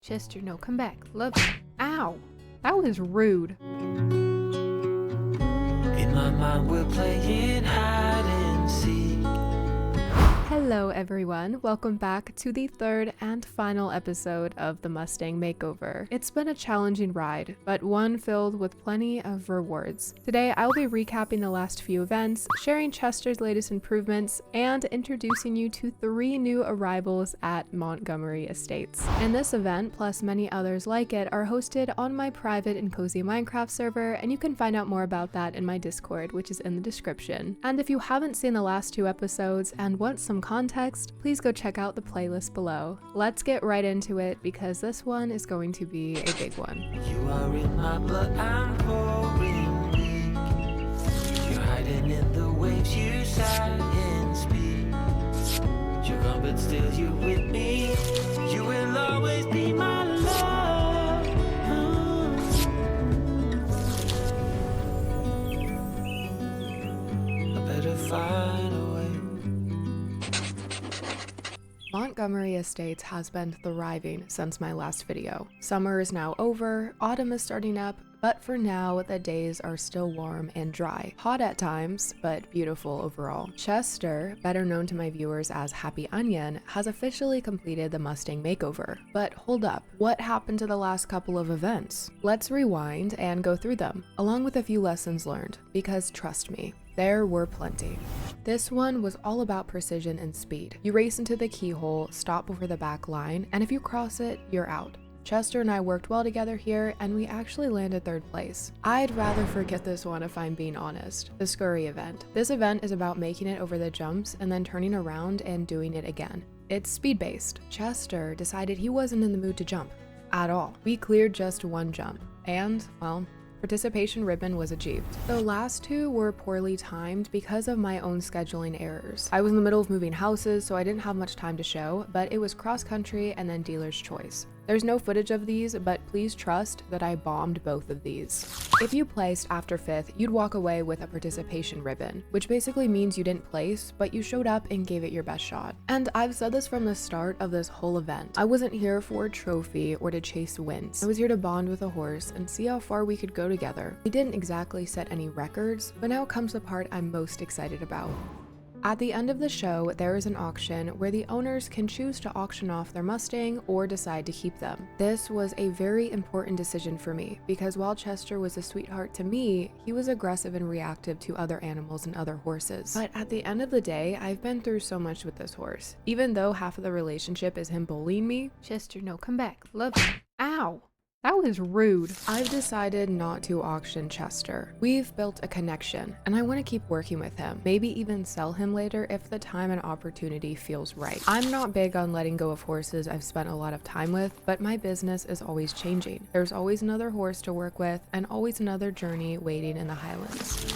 Chester, no, come back. Love you. Ow! That was rude. In my mind, we're playing hide and seek. Hello everyone, welcome back to the third and final episode of the Mustang Makeover. It's been a challenging ride, but one filled with plenty of rewards. Today I'll be recapping the last few events, sharing Chester's latest improvements, and introducing you to 3 new arrivals at Montgomery Estates. And this event, plus many others like it, are hosted on my private and cozy Minecraft server, and you can find out more about that in my Discord, which is in the description. And if you haven't seen the last 2 episodes and want some context, please go check out the playlist below. Let's get right into it because this one is going to be a big one. You are in my blood, I'm pouring weak. You're hiding in the waves, you sigh and speak. You're gone, but still you with me. You will always be my love. I better find a way. Montgomery Estates has been thriving since my last video. Summer is now over, autumn is starting up, but for now, the days are still warm and dry. Hot at times, but beautiful overall. Chester, better known to my viewers as Happy Onion, has officially completed the Mustang Makeover. But hold up, what happened to the last couple of events? Let's rewind and go through them, along with a few lessons learned, because trust me, there were plenty. This one was all about precision and speed. You race into the keyhole, stop over the back line, and if you cross it, you're out. Chester and I worked well together here, and we actually landed 3rd place. I'd rather forget this one if I'm being honest. The Scurry event. This event is about making it over the jumps and then turning around and doing it again. It's speed-based. Chester decided he wasn't in the mood to jump at all. We cleared just 1 jump, and, well, participation ribbon was achieved. The last 2 were poorly timed because of my own scheduling errors. I was in the middle of moving houses, so I didn't have much time to show, but it was cross country and then dealer's choice. There's no footage of these, but please trust that I bombed both of these. If you placed after 5th, you'd walk away with a participation ribbon, which basically means you didn't place, but you showed up and gave it your best shot. And I've said this from the start of this whole event. I wasn't here for a trophy or to chase wins. I was here to bond with a horse and see how far we could go together. We didn't exactly set any records, but now comes the part I'm most excited about. At the end of the show, there is an auction where the owners can choose to auction off their Mustang or decide to keep them. This was a very important decision for me because while Chester was a sweetheart to me, he was aggressive and reactive to other animals and other horses. But at the end of the day, I've been through so much with this horse. Even though half of the relationship is him bullying me, Chester, no, come back. Love you. Ow! That was rude. I've decided not to auction Chester. We've built a connection, and I want to keep working with him, maybe even sell him later if the time and opportunity feels right. I'm not big on letting go of horses I've spent a lot of time with, but my business is always changing. There's always another horse to work with, and always another journey waiting in the Highlands.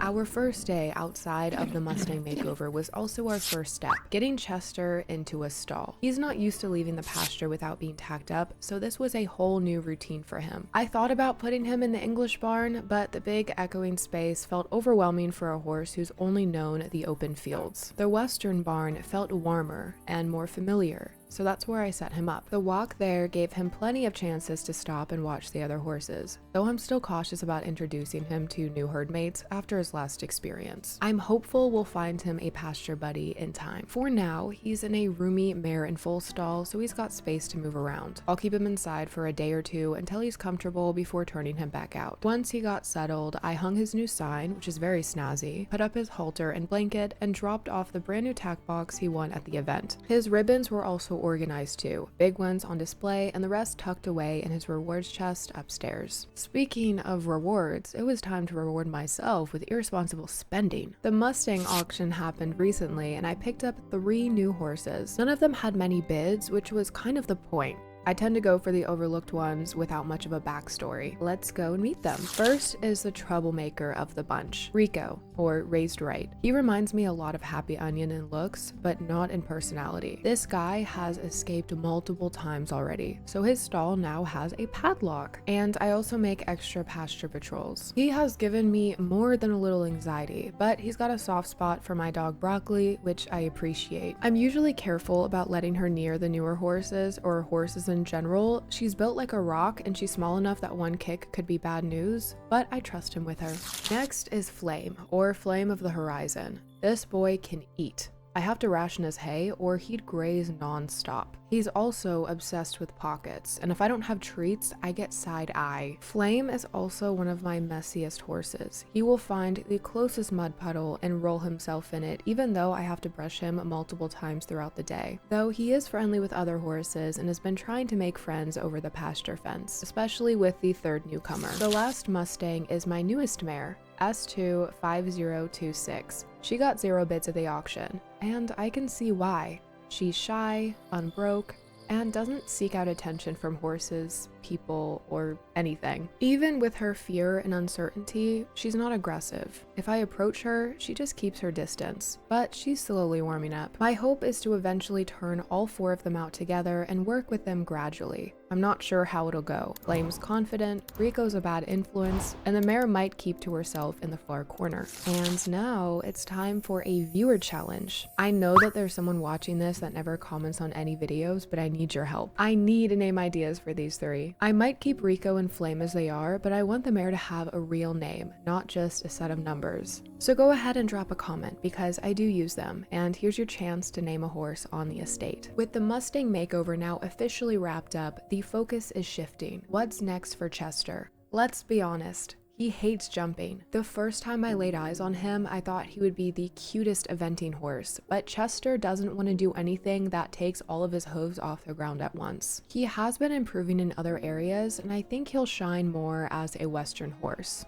Our first day outside of the Mustang Makeover was also our first step, getting Chester into a stall. He's not used to leaving the pasture without being tacked up, so this was a whole new routine for him. I thought about putting him in the English barn, but the big echoing space felt overwhelming for a horse who's only known the open fields. The Western barn felt warmer and more familiar, so that's where I set him up. The walk there gave him plenty of chances to stop and watch the other horses, though I'm still cautious about introducing him to new herd mates after his last experience. I'm hopeful we'll find him a pasture buddy in time. For now, he's in a roomy mare and foal stall, so he's got space to move around. I'll keep him inside for a day or 2 until he's comfortable before turning him back out. Once he got settled, I hung his new sign, which is very snazzy, put up his halter and blanket, and dropped off the brand new tack box he won at the event. His ribbons were also organized too, big ones on display and the rest tucked away in his rewards chest upstairs. Speaking of rewards, it was time to reward myself with irresponsible spending. The Mustang auction happened recently and I picked up 3 new horses. None of them had many bids, which was kind of the point. I tend to go for the overlooked ones without much of a backstory. Let's go and meet them. First is the troublemaker of the bunch, Rico, or Raised Right. He reminds me a lot of Happy Onion in looks, but not in personality. This guy has escaped multiple times already, so his stall now has a padlock. And I also make extra pasture patrols. He has given me more than a little anxiety, but he's got a soft spot for my dog Broccoli, which I appreciate. I'm usually careful about letting her near the newer horses, or horses in general. She's built like a rock and she's small enough that one kick could be bad news, but I trust him with her. Next is Flame, or Flame of the Horizon. This boy can eat. I have to ration his hay or he'd graze non-stop. He's also obsessed with pockets, and if I don't have treats, I get side eye. Flame is also one of my messiest horses. He will find the closest mud puddle and roll himself in it, even though I have to brush him multiple times throughout the day. Though he is friendly with other horses and has been trying to make friends over the pasture fence, especially with the third newcomer. The last Mustang is my newest mare, S2 5026. She got 0 bids at the auction, and I can see why. She's shy, unbroke, and doesn't seek out attention from horses, people, or anything. Even with her fear and uncertainty, she's not aggressive. If I approach her, she just keeps her distance, but she's slowly warming up. My hope is to eventually turn all 4 of them out together and work with them gradually. I'm not sure how it'll go. Flame's confident, Rico's a bad influence, and the mare might keep to herself in the far corner. And now it's time for a viewer challenge. I know that there's someone watching this that never comments on any videos, but I need your help. I need name ideas for these 3. I might keep Rico and Flame as they are, but I want the mare to have a real name, not just a set of numbers. So go ahead and drop a comment because I do use them, and here's your chance to name a horse on the estate. With the Mustang Makeover now officially wrapped up, the focus is shifting. What's next for Chester? Let's be honest. He hates jumping. The first time I laid eyes on him, I thought he would be the cutest eventing horse, but Chester doesn't want to do anything that takes all of his hooves off the ground at once. He has been improving in other areas, and I think he'll shine more as a Western horse.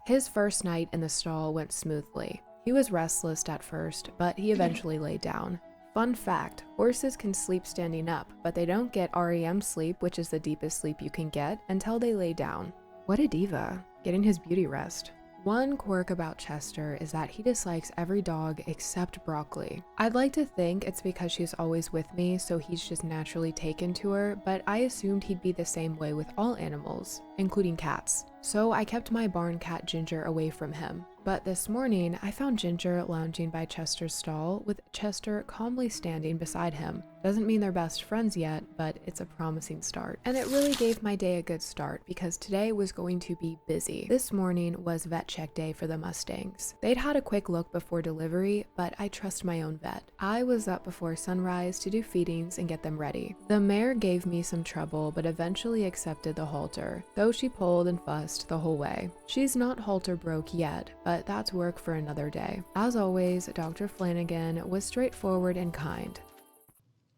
His first night in the stall went smoothly. He was restless at first, but he eventually laid down. Fun fact, horses can sleep standing up, but they don't get REM sleep, which is the deepest sleep you can get, until they lay down. What a diva, getting his beauty rest. One quirk about Chester is that he dislikes every dog except Broccoli. I'd like to think it's because she's always with me, so he's just naturally taken to her, but I assumed he'd be the same way with all animals, including cats. So I kept my barn cat Ginger away from him. But this morning, I found Ginger lounging by Chester's stall with Chester calmly standing beside him. Doesn't mean they're best friends yet, but it's a promising start. And it really gave my day a good start because today was going to be busy. This morning was vet check day for the Mustangs. They'd had a quick look before delivery, but I trust my own vet. I was up before sunrise to do feedings and get them ready. The mare gave me some trouble, but eventually accepted the halter, though she pulled and fussed the whole way. She's not halter broke yet, but that's work for another day. As always, Dr. Flanagan was straightforward and kind.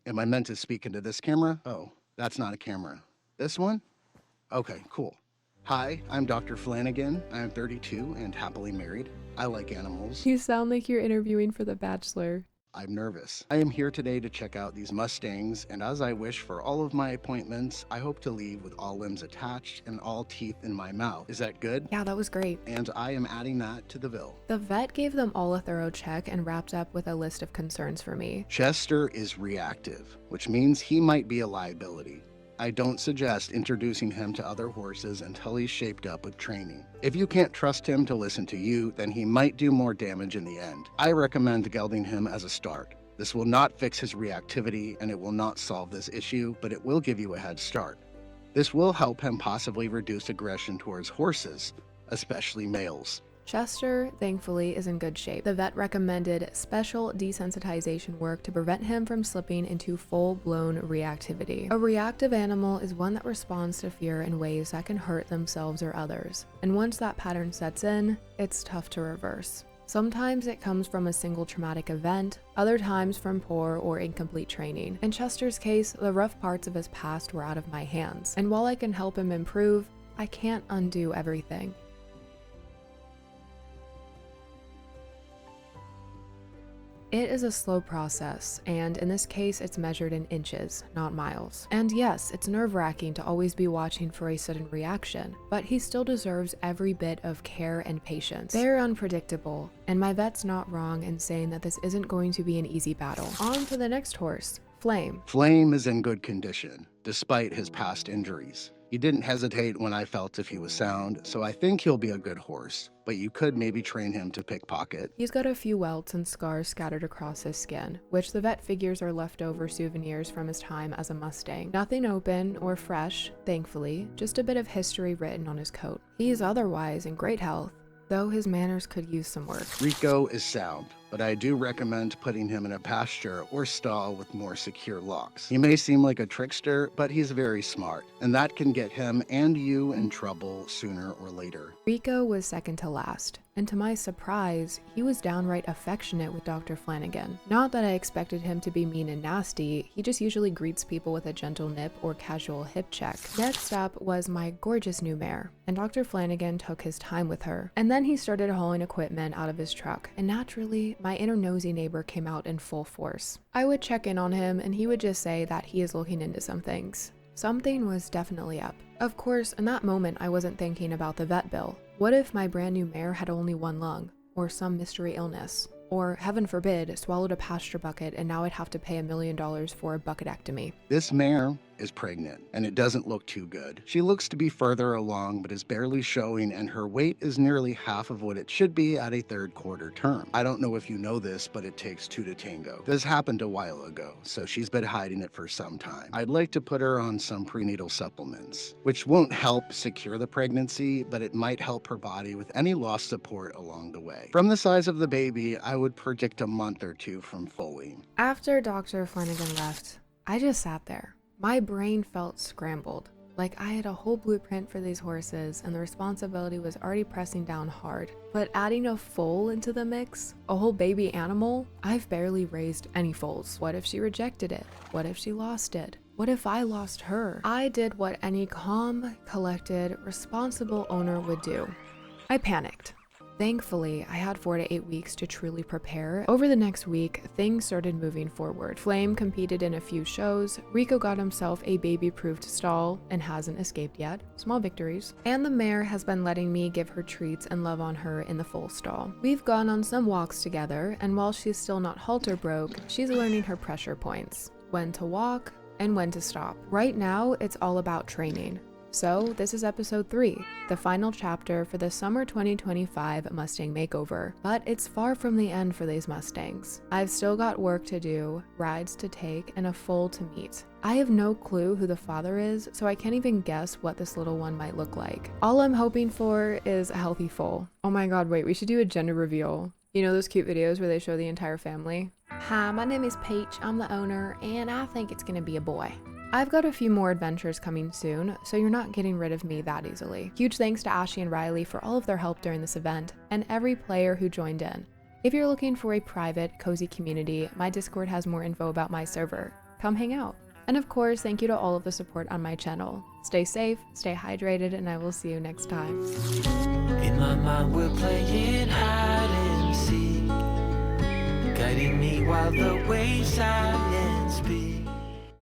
Am I meant to speak into this camera? Oh, that's not a camera. This one? Okay, cool. Hi, I'm Dr. Flanagan. I'm 32 and happily married. I like animals. You sound like you're interviewing for The Bachelor. I'm nervous. I am here today to check out these Mustangs, and as I wish for all of my appointments, I hope to leave with all limbs attached and all teeth in my mouth. Is that good? Yeah, that was great. And I am adding that to the bill. The vet gave them all a thorough check and wrapped up with a list of concerns for me. Chester is reactive, which means he might be a liability. I don't suggest introducing him to other horses until he's shaped up with training. If you can't trust him to listen to you, then he might do more damage in the end. I recommend gelding him as a start. This will not fix his reactivity and it will not solve this issue, but it will give you a head start. This will help him possibly reduce aggression towards horses, especially males. Chester, thankfully, is in good shape. The vet recommended special desensitization work to prevent him from slipping into full-blown reactivity. A reactive animal is one that responds to fear in ways that can hurt themselves or others, and once that pattern sets in, it's tough to reverse. Sometimes it comes from a single traumatic event, other times from poor or incomplete training. In Chester's case, the rough parts of his past were out of my hands, and while I can help him improve, I can't undo everything. It is a slow process, and in this case it's measured in inches, not miles. And yes, it's nerve-wracking to always be watching for a sudden reaction, but he still deserves every bit of care and patience. They're unpredictable, and my vet's not wrong in saying that this isn't going to be an easy battle. On to the next horse, Flame. Flame is in good condition, despite his past injuries. He didn't hesitate when I felt if he was sound, so I think he'll be a good horse, but you could maybe train him to pickpocket. He's got a few welts and scars scattered across his skin, which the vet figures are leftover souvenirs from his time as a Mustang. Nothing open or fresh, thankfully, just a bit of history written on his coat. He's otherwise in great health, though his manners could use some work. Rico is sound, but I do recommend putting him in a pasture or stall with more secure locks. He may seem like a trickster, but he's very smart, and that can get him and you in trouble sooner or later. Rico was second to last, and to my surprise, he was downright affectionate with Dr. Flanagan. Not that I expected him to be mean and nasty, he just usually greets people with a gentle nip or casual hip check. Next up was my gorgeous new mare, and Dr. Flanagan took his time with her. And then he started hauling equipment out of his truck, and naturally, my inner nosy neighbor came out in full force. I would check in on him, and he would just say that he is looking into some things. Something was definitely up. Of course, in that moment, I wasn't thinking about the vet bill. What if my brand new mare had only one lung, or some mystery illness, or heaven forbid, swallowed a pasture bucket and now I'd have to pay $1 million for a bucketectomy? This mare is pregnant, and it doesn't look too good. She looks to be further along, but is barely showing, and her weight is nearly half of what it should be at a third quarter term. I don't know if you know this, but it takes two to tango. This happened a while ago, so she's been hiding it for some time. I'd like to put her on some prenatal supplements, which won't help secure the pregnancy, but it might help her body with any lost support along the way. From the size of the baby, I would predict a month or two from foaling. After Dr. Flanagan left, I just sat there. My brain felt scrambled, like I had a whole blueprint for these horses and the responsibility was already pressing down hard. But adding a foal into the mix, a whole baby animal, I've barely raised any foals. What if she rejected it? What if she lost it? What if I lost her? I did what any calm, collected, responsible owner would do. I panicked. Thankfully, I had 4 to 8 weeks to truly prepare. Over the next week, things started moving forward. Flame competed in a few shows, Rico got himself a baby-proofed stall and hasn't escaped yet, small victories, and the mare has been letting me give her treats and love on her in the full stall. We've gone on some walks together, and while she's still not halter broke, she's learning her pressure points, when to walk and when to stop. Right now, it's all about training. So this is episode 3, the final chapter for the summer 2025 Mustang Makeover, but it's far from the end for these Mustangs. I've still got work to do, rides to take, and a foal to meet. I have no clue who the father is, so I can't even guess what this little one might look like. All I'm hoping for is a healthy foal. Oh my god, wait, we should do a gender reveal. You know those cute videos where they show the entire family? Hi, my name is Peach, I'm the owner, and I think it's gonna be a boy. I've got a few more adventures coming soon, so you're not getting rid of me that easily. Huge thanks to Ashley and Riley for all of their help during this event, and every player who joined in. If you're looking for a private, cozy community, my Discord has more info about my server. Come hang out. And of course, thank you to all of the support on my channel. Stay safe, stay hydrated, and I will see you next time. In my mind we're playing hide and seek, guiding me while the waves silence speak.